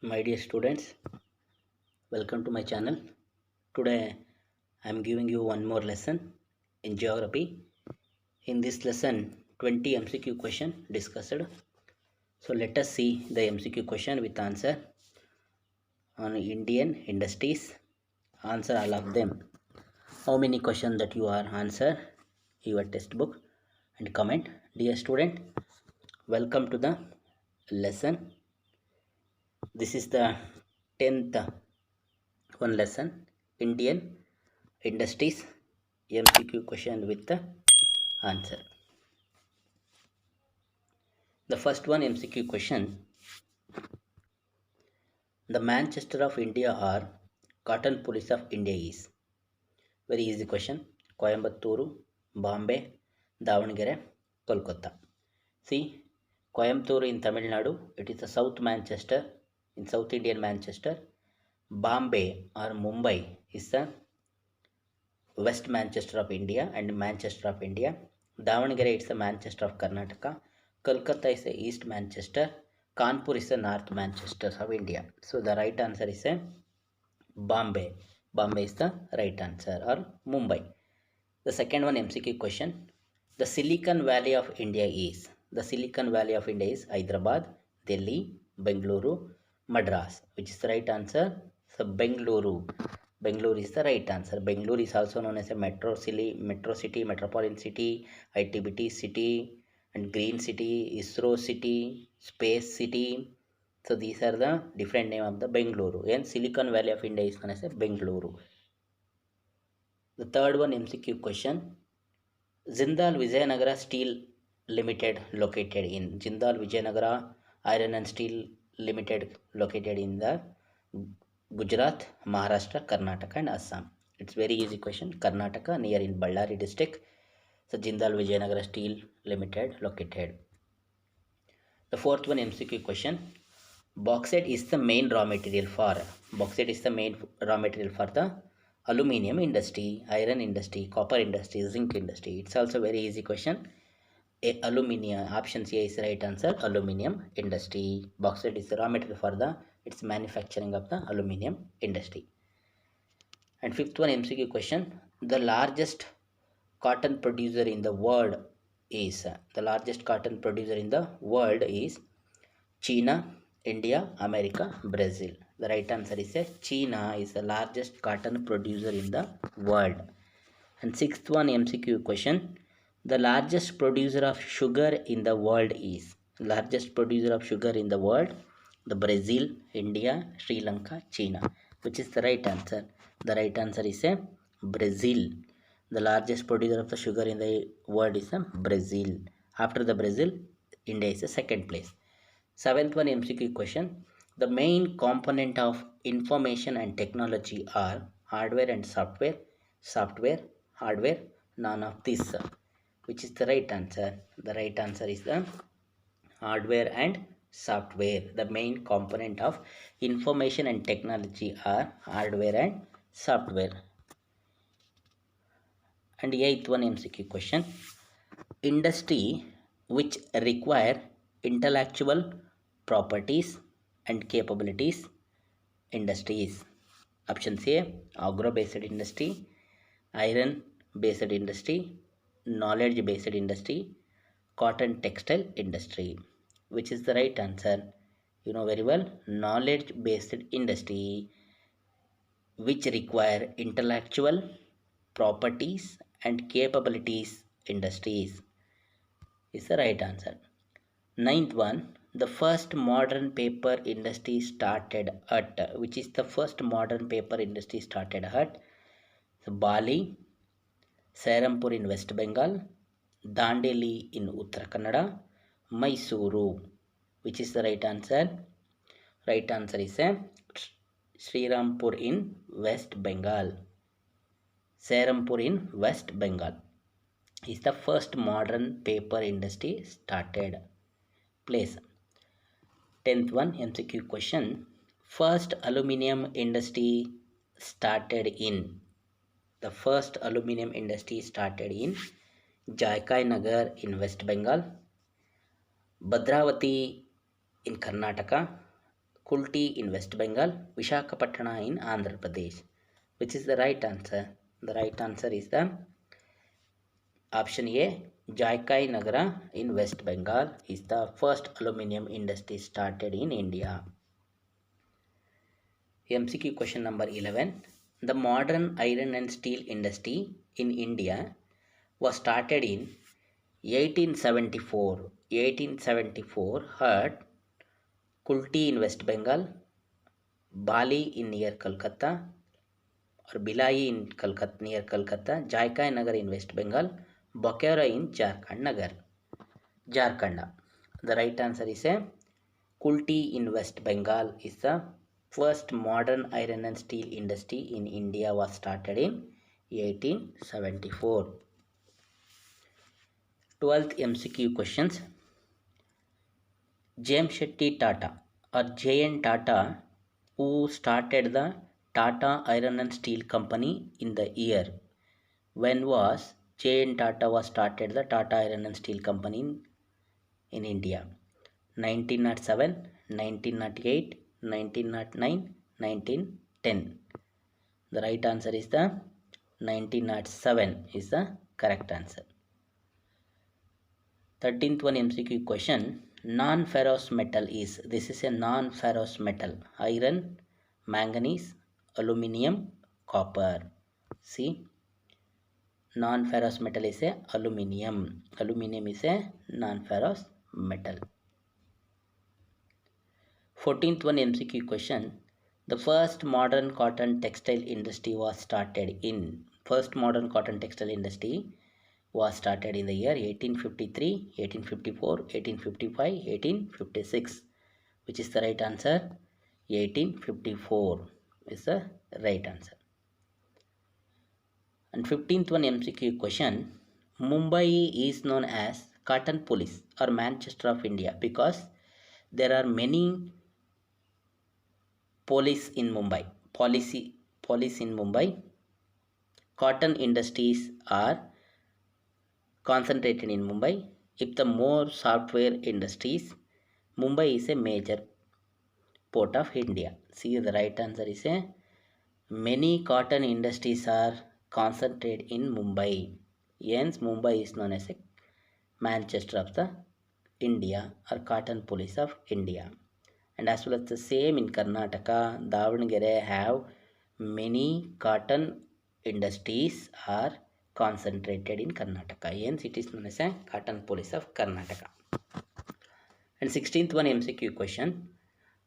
My dear students, welcome to my channel. Today I am giving you one more lesson in geography. In this lesson, 20 MCQ question discussed. So let us see the MCQ question with answer on Indian industries. Answer all of them. How many questions that you are answer your textbook and comment. Dear student, welcome to the lesson. This is the 10th one lesson, Indian industries MCQ question with the answer. The first one MCQ question: the Manchester of India or Cotton Police of India is? Very easy question. Coimbatore, Bombay, Davangere, Kolkata. See, Coimbatore in Tamil Nadu, it is the South Manchester, in South Indian Manchester. Bombay or Mumbai is the West Manchester of India and Manchester of India. Davangere is the Manchester of Karnataka. Kolkata is the East Manchester. Kanpur is the North Manchester of India. So the right answer is a Bombay. Bombay is the right answer, or Mumbai. The second one MCQ question. The Silicon Valley of India is? The Silicon Valley of India is Hyderabad, Delhi, Bengaluru, Madras. Which is the right answer? So Bengaluru. Bengaluru is the right answer. Bengaluru is also known as a metro city, metropolitan city, ITBT city, and green city, ISRO city, space city. So these are the different name of the Bengaluru. And Silicon Valley of India is known as a Bengaluru. The third one MCQ question. Jindal Vijayanagara Steel Limited located in? Jindal Vijayanagara Iron and Steel Limited located in the Gujarat, Maharashtra, Karnataka and Assam. It's very easy question. Karnataka, near in Ballari district. So Jindal Vijayanagara Steel Limited located. The fourth one MCQ question. Bauxite is the main raw material for? Bauxite is the main raw material for the aluminium industry, iron industry, copper industry, zinc industry. It's also very easy question. Aluminium, option C is the right answer. Aluminium industry. Bauxite is the raw material for the its manufacturing of the aluminium industry. And fifth one MCQ question. The largest cotton producer in the world is? The largest cotton producer in the world is China, India, America, Brazil. The right answer is China is the largest cotton producer in the world. And sixth one MCQ question. The largest producer of sugar in the world is? Largest producer of sugar in the world? The Brazil, India, Sri Lanka, China. Which is the right answer? The right answer is Brazil. The largest producer of the sugar in the world is Brazil. After the Brazil, India is the second place. Seventh one MCQ question. The main component of information and technology are hardware and software, hardware, none of this. Which is the right answer? The right answer is the hardware and software. The main component of information and technology are hardware and software. And eighth one MCQ question. Industry which require intellectual properties and capabilities industries. Option A, agro based industry, iron based industry, knowledge based industry, cotton textile industry. Which is the right answer? You know very well, knowledge based industry which require intellectual properties and capabilities industries is the right answer. Ninth one, the first modern paper industry started at? Which is the first modern paper industry started at? So Bali, Serampur in West Bengal, Dandeli in Uttara Kannada, Mysuru. Which is the right answer? Right answer is Srirampur in West Bengal. Serampur in West Bengal is the first modern paper industry started place. 10th one MCQ question. First aluminium industry started in? The first aluminium industry started in Jaikai Nagar in West Bengal, Bhadravati in Karnataka, Kulti in West Bengal, Vishakhapatnam in Andhra Pradesh. Which is the right answer? The right answer is the option A, Jaikai Nagara in West Bengal is the first aluminium industry started in India. MCQ question number 11. The modern iron and steel industry in India was started in 1874. 1874 at Kulti in West Bengal, Bali in near Kolkata, or Bilai in Kolkata near Kolkata, Jaikai Nagar in West Bengal, Bokaro in Jharkhand Nagar. Jharkhand. The right answer is a Kulti in West Bengal is the first modern iron and steel industry in India was started in 1874. 12th MCQ questions. Jamshetty Tata or J.N. Tata, who started the Tata Iron and Steel Company in the year. When was J.N. Tata was started the Tata Iron and Steel Company in India? 1907, 1908, 1909, 1910. The right answer is the 1907 is the correct answer. 13th one MCQ question. Non-ferrous metal is, this is a non-ferrous metal, iron, manganese, aluminium, copper. See, non-ferrous metal is a aluminium. Aluminium is a non-ferrous metal. 14th one MCQ question. The first modern cotton textile industry was started in, first modern cotton textile industry was started in the year 1853, 1854, 1855, 1856. Which is the right answer? 1854 is the right answer. And 15th one MCQ question. Mumbai is known as Cotton Police or Manchester of India because there are many police in Mumbai. Police in Mumbai. Cotton industries are concentrated in Mumbai. If the more software industries, Mumbai is a major port of India. See, the right answer is a many cotton industries are concentrated in Mumbai. Hence, Mumbai is known as a Manchester of the India or Cotton Police of India. And as well as the same in Karnataka, Davangere have many cotton industries are concentrated in Karnataka. Hence, it is known as a Cotton Police of Karnataka. And 16th one MCQ question.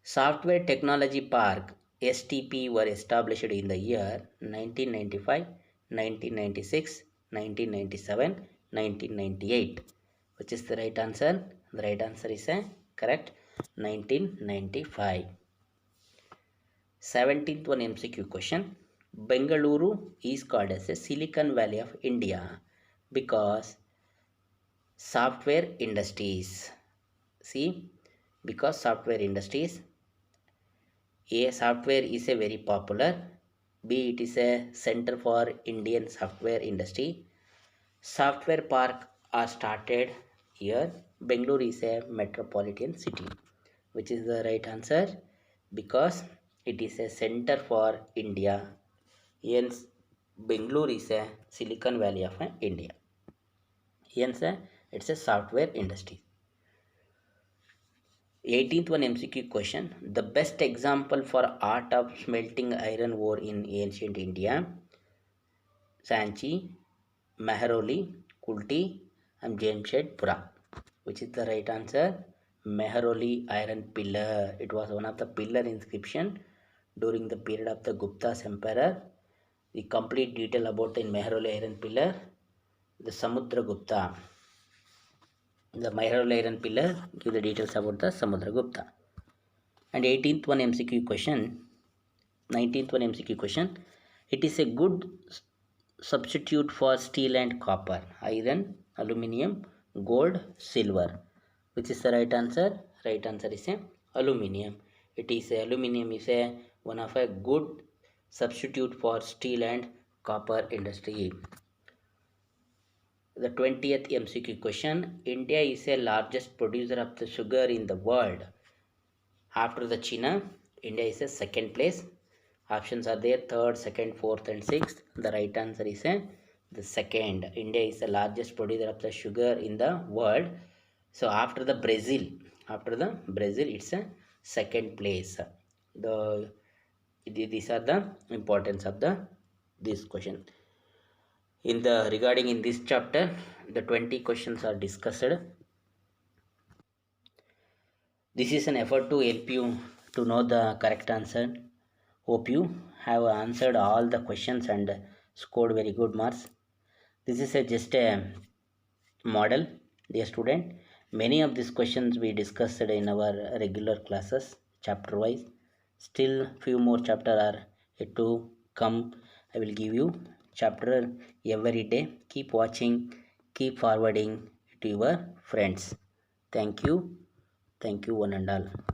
Software Technology Park STP were established in the year 1995, 1996, 1997, 1998. Which is the right answer? The right answer is a correct 1995. 17th one MCQ question. Bengaluru is called as a Silicon Valley of India because software industries. See, because software industries. A, software is a very popular. B, it is a center for Indian software industry. Software park are started here. Bengaluru is a metropolitan city. Which is the right answer? Because it is a center for India. Hence, Bengaluru is a Silicon Valley of India. Hence, it's a software industry. 18th one MCQ question. The best example for art of smelting iron ore in ancient India. Sanchi, Mehroli, Kulti and Jamshedpura. Which is the right answer? Mehroli iron pillar. It was one of the pillar inscription during the period of the Gupta's emperor. The complete detail about the Mehroli iron pillar, the Samudragupta. The Mehroli iron pillar give the details about the Samudragupta. And 18th one MCQ question. 19th one MCQ question. It is a good substitute for steel and copper, iron, aluminium, gold, silver. Which is the right answer? Right answer is a aluminium. It is a aluminium is a one of a good substitute for steel and copper industry. The 20th MCQ question. India is the largest producer of the sugar in the world. After the China, India is a second place. Options are there: third, second, fourth, and sixth. The right answer is the second. India is the largest producer of the sugar in the world. So after the Brazil, it's a second place. These are the importance of this question. In this chapter, the 20 questions are discussed. This is an effort to help you to know the correct answer. Hope you have answered all the questions and scored very good marks. This is just a model, dear student. Many of these questions we discussed in our regular classes, chapter wise. Still, few more chapter are yet to come. I will give you chapter every day. Keep watching, keep forwarding to your friends. Thank you. Thank you, one and all.